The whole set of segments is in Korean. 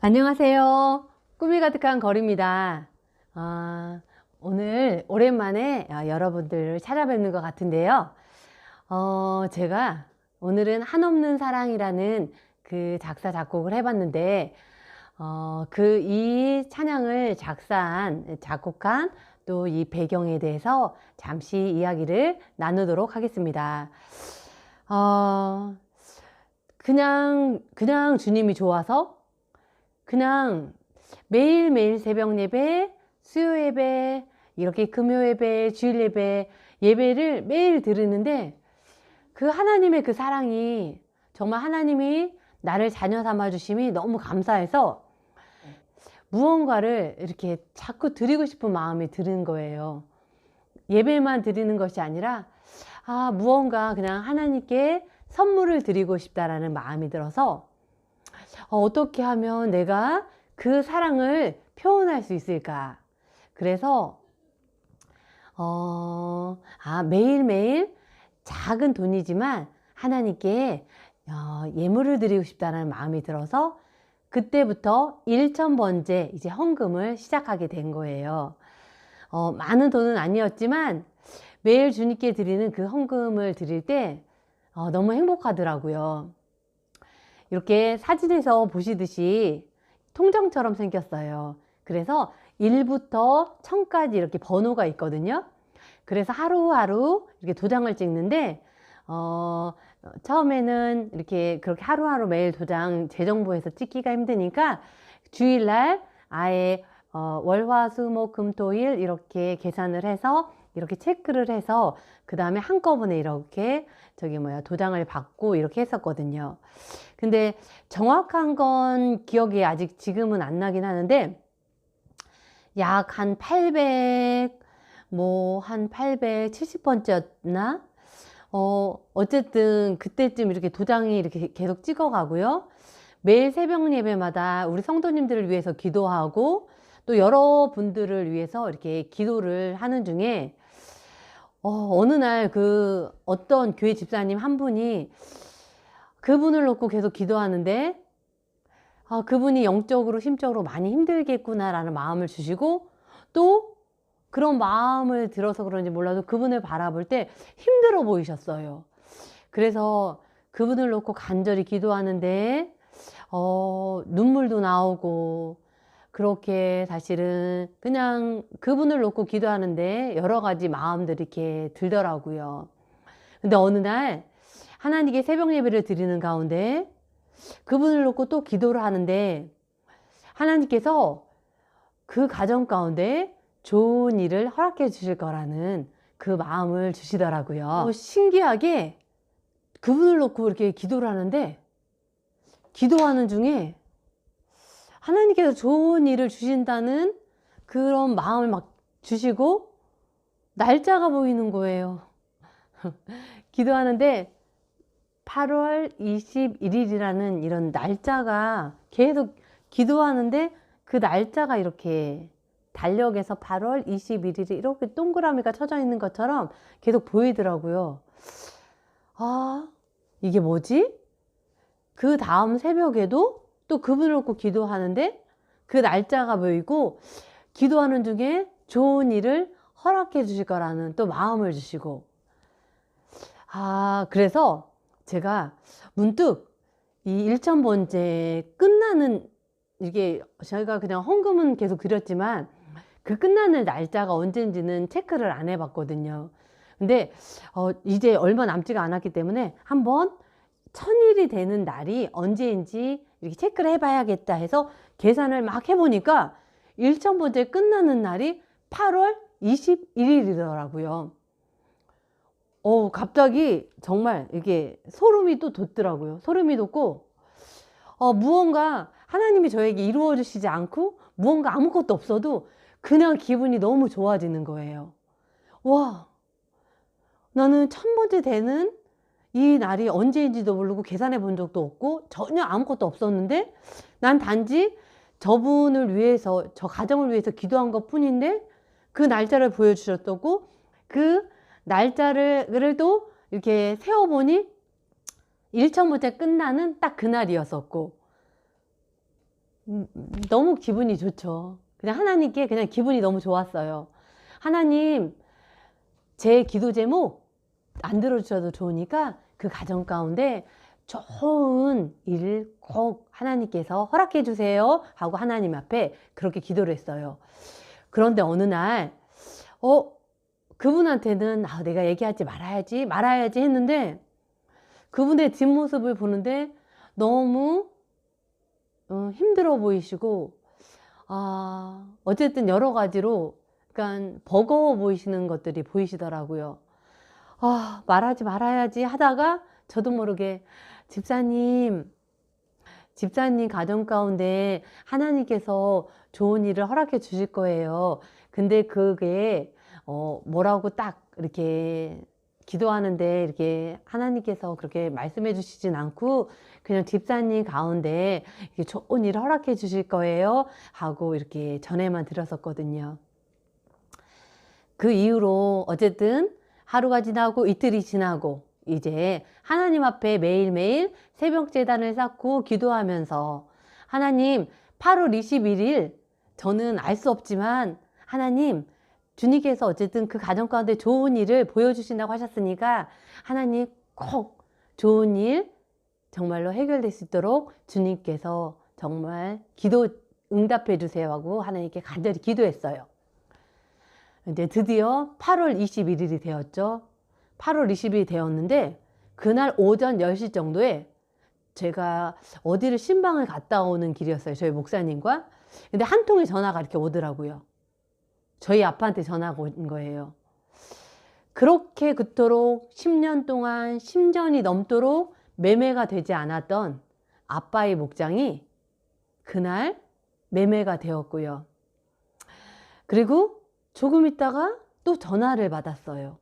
안녕하세요. 꿈이 가득한 거리입니다. 오늘 오랜만에 여러분들을 찾아뵙는 것 같은데요. 제가 오늘은 한없는 사랑이라는 그 작사, 작곡을 해봤는데, 이 찬양을 작곡한 또 이 배경에 대해서 잠시 이야기를 나누도록 하겠습니다. 그냥 주님이 좋아서 그냥 매일매일 새벽 예배, 수요 예배, 이렇게 금요 예배, 주일 예배, 예배를 매일 들으는데 그 하나님의 그 사랑이 정말 하나님이 나를 자녀 삼아 주심이 너무 감사해서 무언가를 이렇게 자꾸 드리고 싶은 마음이 드는 거예요. 예배만 드리는 것이 아니라 무언가 그냥 하나님께 선물을 드리고 싶다라는 마음이 들어서 어떻게 하면 내가 그 사랑을 표현할 수 있을까? 그래서 매일매일 작은 돈이지만 하나님께 예물을 드리고 싶다는 마음이 들어서 그때부터 1,000번째 이제 헌금을 시작하게 된 거예요. 많은 돈은 아니었지만 매일 주님께 드리는 그 헌금을 드릴 때 너무 행복하더라고요. 이렇게 사진에서 보시듯이 통장처럼 생겼어요. 그래서 1부터 1000까지 이렇게 번호가 있거든요. 그래서 하루하루 이렇게 도장을 찍는데, 처음에는 이렇게 그렇게 하루하루 매일 도장 재정부에서 찍기가 힘드니까 주일날 아예 월화수목금토일 이렇게 계산을 해서 이렇게 체크를 해서 그 다음에 한꺼번에 이렇게 도장을 받고 이렇게 했었거든요. 근데 정확한 건 기억이 아직 지금은 안 나긴 하는데 약 한 870번째였나? 어쨌든 그때쯤 이렇게 도장이 이렇게 계속 찍어가고요. 매일 새벽 예배마다 우리 성도님들을 위해서 기도하고 또 여러분들을 위해서 이렇게 기도를 하는 중에 어느 날 어떤 교회 집사님 한 분이 그분을 놓고 계속 기도하는데 그분이 영적으로 심적으로 많이 힘들겠구나라는 마음을 주시고 또 그런 마음을 들어서 그런지 몰라도 그분을 바라볼 때 힘들어 보이셨어요. 그래서 그분을 놓고 간절히 기도하는데 눈물도 나오고 그렇게 사실은 그냥 그분을 놓고 기도하는데 여러 가지 마음들이 이렇게 들더라고요. 근데 어느 날 하나님께 새벽 예배를 드리는 가운데 그분을 놓고 또 기도를 하는데 하나님께서 그 가정 가운데 좋은 일을 허락해 주실 거라는 그 마음을 주시더라고요. 신기하게 그분을 놓고 이렇게 기도를 하는데 기도하는 중에 하나님께서 좋은 일을 주신다는 그런 마음을 막 주시고 날짜가 보이는 거예요. 기도하는데 8월 21일이라는 이런 날짜가 계속 기도하는데 그 날짜가 이렇게 달력에서 8월 21일이 이렇게 동그라미가 쳐져 있는 것처럼 계속 보이더라고요. 이게 뭐지? 그 다음 새벽에도 또 그분을 놓고 기도하는데 그 날짜가 보이고 기도하는 중에 좋은 일을 허락해 주실 거라는 또 마음을 주시고 그래서 제가 문득 이 1,000번째 끝나는 이게 저희가 그냥 헌금은 계속 드렸지만 그 끝나는 날짜가 언제인지는 체크를 안 해봤거든요. 근데 이제 얼마 남지가 않았기 때문에 한번 1000일이 되는 날이 언제인지 이렇게 체크를 해봐야겠다 해서 계산을 막 해보니까 1,000번째 끝나는 날이 8월 21일이더라고요. 갑자기 정말 이게 소름이 또 돋더라고요. 소름이 돋고, 무언가 하나님이 저에게 이루어 주시지 않고 무언가 아무것도 없어도 그냥 기분이 너무 좋아지는 거예요. 와, 나는 1000번째 되는 이 날이 언제인지도 모르고 계산해 본 적도 없고 전혀 아무것도 없었는데 난 단지 저분을 위해서, 저 가정을 위해서 기도한 것 뿐인데 그 날짜를 보여주셨고 그 날짜를 또 이렇게 세어보니 1,000번째 끝나는 딱 그날이었었고 너무 기분이 좋죠. 그냥 하나님께 그냥 기분이 너무 좋았어요. 하나님, 제 기도 제목 안 들어주셔도 좋으니까 그 가정 가운데 좋은 일을 꼭 하나님께서 허락해 주세요 하고 하나님 앞에 그렇게 기도를 했어요. 그런데 어느 날 그분한테는 내가 얘기하지 말아야지 했는데 그분의 뒷모습을 보는데 너무 힘들어 보이시고 어쨌든 여러 가지로 그러니까 버거워 보이시는 것들이 보이시더라고요. 말하지 말아야지 하다가 저도 모르게 집사님 가정 가운데 하나님께서 좋은 일을 허락해 주실 거예요. 근데 그게 뭐라고 딱 이렇게 기도하는데 이렇게 하나님께서 그렇게 말씀해 주시진 않고 그냥 집사님 가운데 이렇게 좋은 일을 허락해 주실 거예요 하고 이렇게 전해만 드렸었거든요. 그 이후로 어쨌든 하루가 지나고 이틀이 지나고 이제 하나님 앞에 매일매일 새벽 제단을 쌓고 기도하면서 하나님 8월 21일 저는 알 수 없지만 하나님 주님께서 어쨌든 그 가정 가운데 좋은 일을 보여주신다고 하셨으니까 하나님 꼭 좋은 일 정말로 해결될 수 있도록 주님께서 정말 기도 응답해 주세요 하고 하나님께 간절히 기도했어요. 이제 드디어 8월 21일이 되었죠. 8월 20일이 되었는데 그날 오전 10시 정도에 제가 어디를 신방을 갔다 오는 길이었어요. 저희 목사님과. 근데 한 통의 전화가 이렇게 오더라고요. 저희 아빠한테 전화가 온 거예요. 그렇게 그토록 10년 동안 10년이 넘도록 매매가 되지 않았던 아빠의 목장이 그날 매매가 되었고요. 그리고 조금 있다가 또 전화를 받았어요.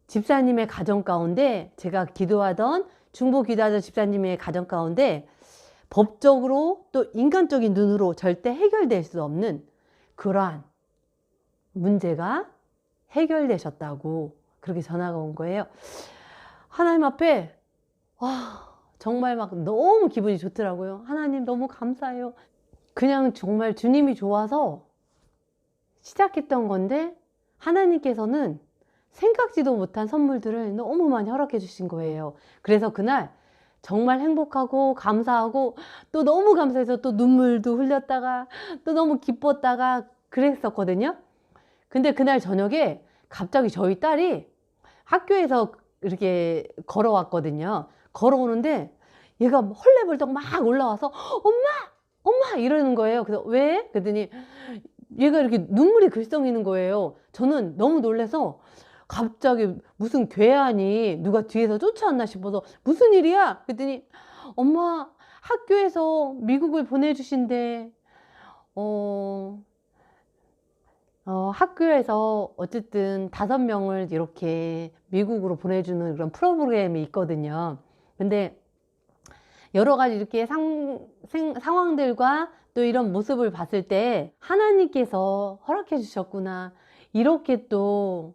집사님의 가정 가운데 제가 기도하던 중보 기도하던 집사님의 가정 가운데 법적으로 또 인간적인 눈으로 절대 해결될 수 없는 그러한 문제가 해결되셨다고 그렇게 전화가 온 거예요. 하나님 앞에 정말 막 너무 기분이 좋더라고요. 하나님 너무 감사해요. 그냥 정말 주님이 좋아서 시작했던 건데 하나님께서는 생각지도 못한 선물들을 너무 많이 허락해 주신 거예요. 그래서 그날 정말 행복하고 감사하고 또 너무 감사해서 또 눈물도 흘렸다가 또 너무 기뻤다가 그랬었거든요. 근데 그날 저녁에 갑자기 저희 딸이 학교에서 이렇게 걸어왔거든요. 걸어오는데 얘가 헐레벌떡 막 올라와서 엄마 이러는 거예요. 그래서 왜? 그랬더니 얘가 이렇게 눈물이 글썽이는 거예요. 저는 너무 놀라서 갑자기 무슨 괴한이 누가 뒤에서 쫓아왔나 싶어서 무슨 일이야? 그랬더니 엄마 학교에서 미국을 보내주신대. 학교에서 어쨌든 5명을 이렇게 미국으로 보내주는 그런 프로그램이 있거든요. 근데 여러 가지 이렇게 상황들과 또 이런 모습을 봤을 때 하나님께서 허락해 주셨구나. 이렇게 또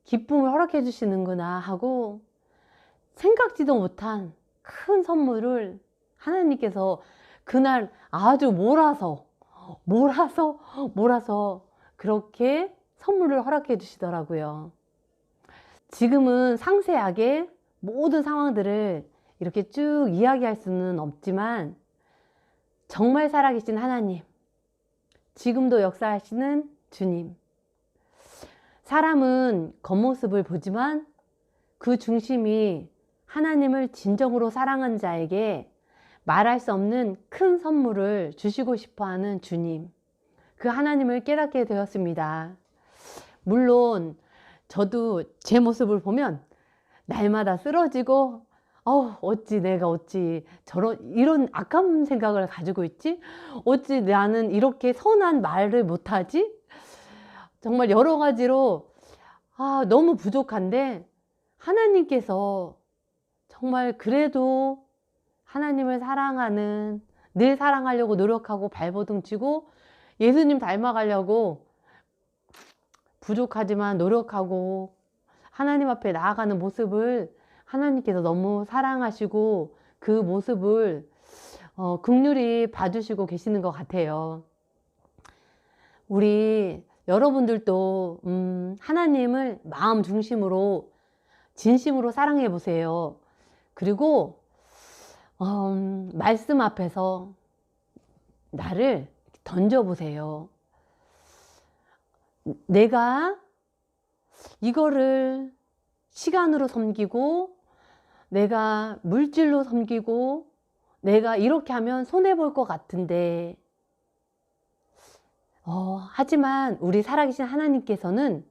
기쁨을 허락해 주시는구나 하고 생각지도 못한 큰 선물을 하나님께서 그날 아주 몰아서 그렇게 선물을 허락해 주시더라고요. 지금은 상세하게 모든 상황들을 이렇게 쭉 이야기할 수는 없지만 정말 살아계신 하나님, 지금도 역사하시는 주님. 사람은 겉모습을 보지만 그 중심이 하나님을 진정으로 사랑하는 자에게 말할 수 없는 큰 선물을 주시고 싶어하는 주님. 그 하나님을 깨닫게 되었습니다. 물론 저도 제 모습을 보면 날마다 쓰러지고 어찌 내가 이런 악한 생각을 가지고 있지? 어찌 나는 이렇게 선한 말을 못하지? 정말 여러 가지로 너무 부족한데 하나님께서 정말 그래도 하나님을 사랑하는 늘 사랑하려고 노력하고 발버둥 치고 예수님 닮아가려고 부족하지만 노력하고 하나님 앞에 나아가는 모습을 하나님께서 너무 사랑하시고 그 모습을 긍휼히 봐주시고 계시는 것 같아요. 우리 여러분들도 하나님을 마음 중심으로 진심으로 사랑해 보세요. 그리고 말씀 앞에서 나를 던져 보세요. 내가 이거를 시간으로 섬기고, 내가 물질로 섬기고, 내가 이렇게 하면 손해볼 것 같은데, 하지만 우리 살아계신 하나님께서는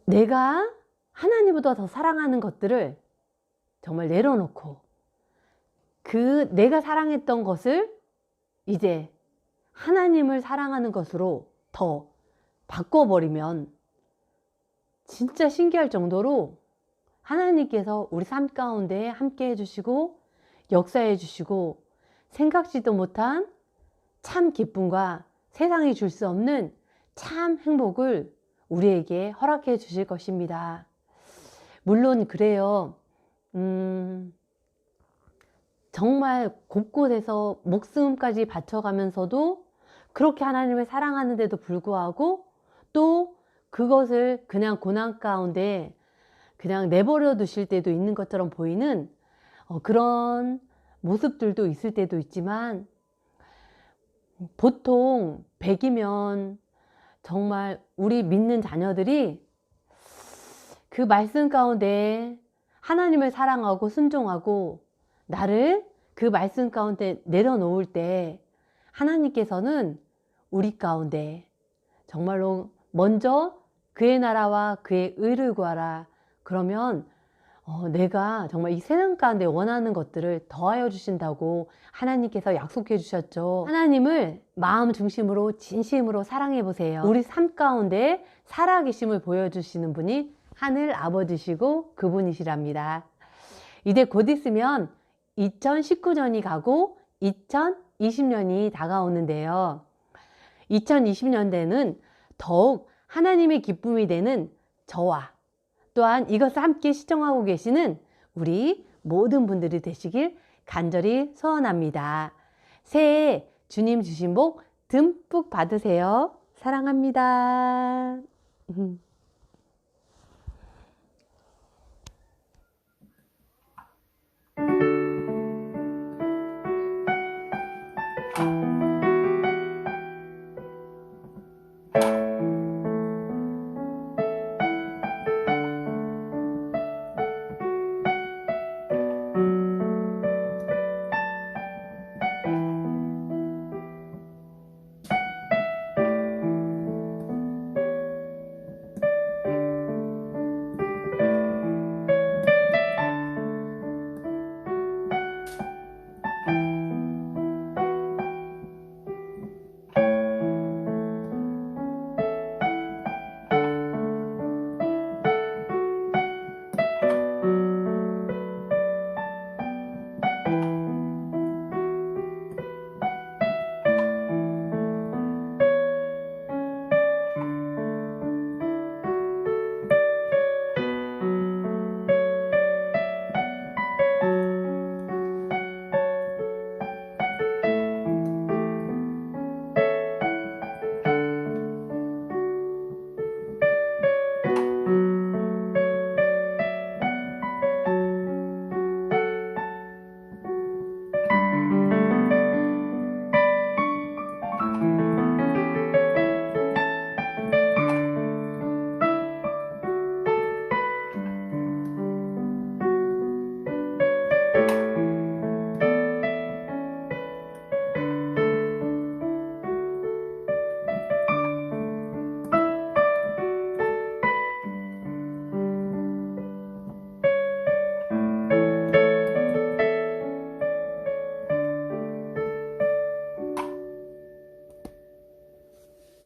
내가 하나님보다 더 사랑하는 것들을 정말 내려놓고, 그 내가 사랑했던 것을 이제 하나님을 사랑하는 것으로 더 바꿔버리면 진짜 신기할 정도로 하나님께서 우리 삶 가운데 함께 해주시고 역사해 주시고 생각지도 못한 참 기쁨과 세상이 줄 수 없는 참 행복을 우리에게 허락해 주실 것입니다. 물론 그래요. 정말 곳곳에서 목숨까지 바쳐가면서도 그렇게 하나님을 사랑하는데도 불구하고 또 그것을 그냥 고난 가운데 그냥 내버려 두실 때도 있는 것처럼 보이는 그런 모습들도 있을 때도 있지만, 보통 100이면 정말 우리 믿는 자녀들이 그 말씀 가운데 하나님을 사랑하고 순종하고 나를 그 말씀 가운데 내려놓을 때 하나님께서는 우리 가운데 정말로 먼저 그의 나라와 그의 의를 구하라. 그러면 내가 정말 이 세상 가운데 원하는 것들을 더하여 주신다고 하나님께서 약속해 주셨죠. 하나님을 마음 중심으로 진심으로 사랑해 보세요. 우리 삶 가운데 살아계심을 보여주시는 분이 하늘 아버지시고 그분이시랍니다. 이제 곧 있으면 2019년이 가고 2020년이 다가오는데요. 2020년대는 더욱 하나님의 기쁨이 되는 저와 또한 이것을 함께 시청하고 계시는 우리 모든 분들이 되시길 간절히 소원합니다. 새해 주님 주신 복 듬뿍 받으세요. 사랑합니다.